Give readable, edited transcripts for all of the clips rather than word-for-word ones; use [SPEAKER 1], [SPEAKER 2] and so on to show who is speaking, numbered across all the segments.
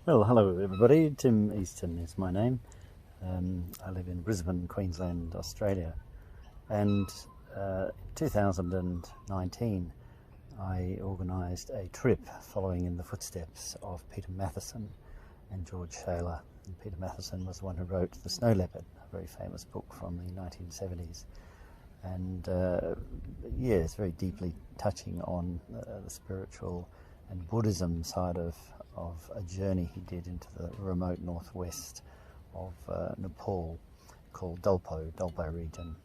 [SPEAKER 1] Well, hello everybody. Tim Easton is my name. I live in Brisbane, Queensland, Australia. And in 2019 I organised a trip following in the footsteps of Peter Matthiessen and George Shaler. And Peter Matthiessen was the one who wrote The Snow Leopard, a very famous book from the 1970s. And it's very deeply touching on the spiritual and Buddhism side of a journey he did into the remote northwest of Nepal called Dolpo region.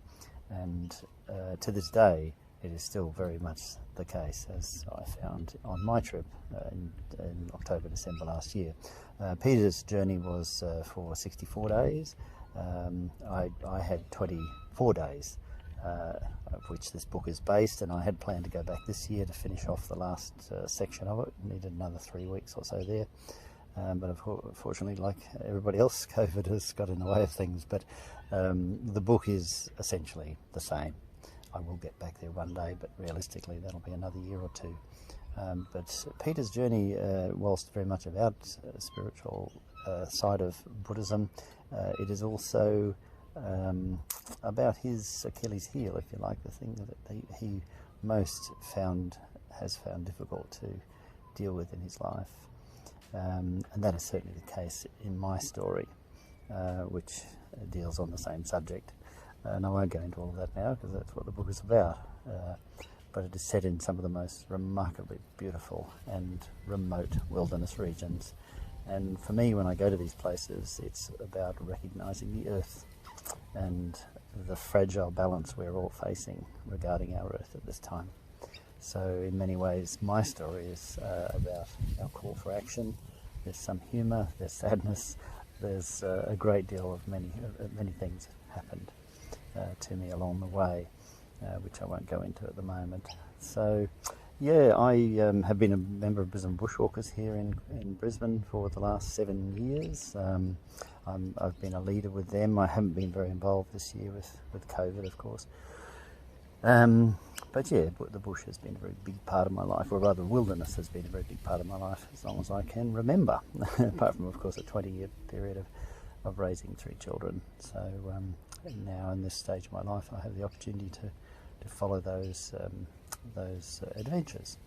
[SPEAKER 1] And to this day it is still very much the case, as I found on my trip in October, December last year. Peter's journey was for 64 days. I had 24 days of which this book is based, and I had planned to go back this year to finish off the last section of it. Needed another 3 weeks or so there, but unfortunately, like everybody else, COVID has got in the way of things. But the book is essentially the same. I will get back there one day, but realistically that'll be another year or two. But Peter's journey, whilst very much about spiritual side of Buddhism, it is also about his Achilles heel, if you like, the thing that he most has found difficult to deal with in his life. And that is certainly the case in my story, which deals on the same subject. And I won't go into all of that now because that's what the book is about. But it is set in some of the most remarkably beautiful and remote wilderness regions. And for me, when I go to these places, it's about recognising the earth and the fragile balance we're all facing regarding our earth at this time. So in many ways my story is about our call for action. There's some humour, there's sadness, there's a great deal of many things happened to me along the way, which I won't go into at the moment. So I have been a member of Brisbane Bushwalkers here in Brisbane for the last 7 years. I've been a leader with them. I haven't been very involved this year with COVID, of course. But the bush has been a very big part of my life, or rather wilderness has been a very big part of my life as long as I can remember, apart from, of course, a 20-year period of raising 3 children. So now in this stage of my life I have the opportunity to follow those adventures.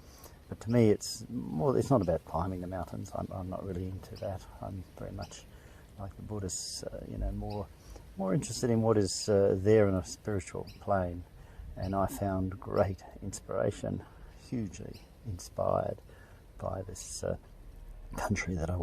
[SPEAKER 1] But to me it's not about climbing the mountains. I'm not really into that. I'm very much like the Buddhists, more interested in what is there in a spiritual plane. And I found great inspiration, hugely inspired by this country that I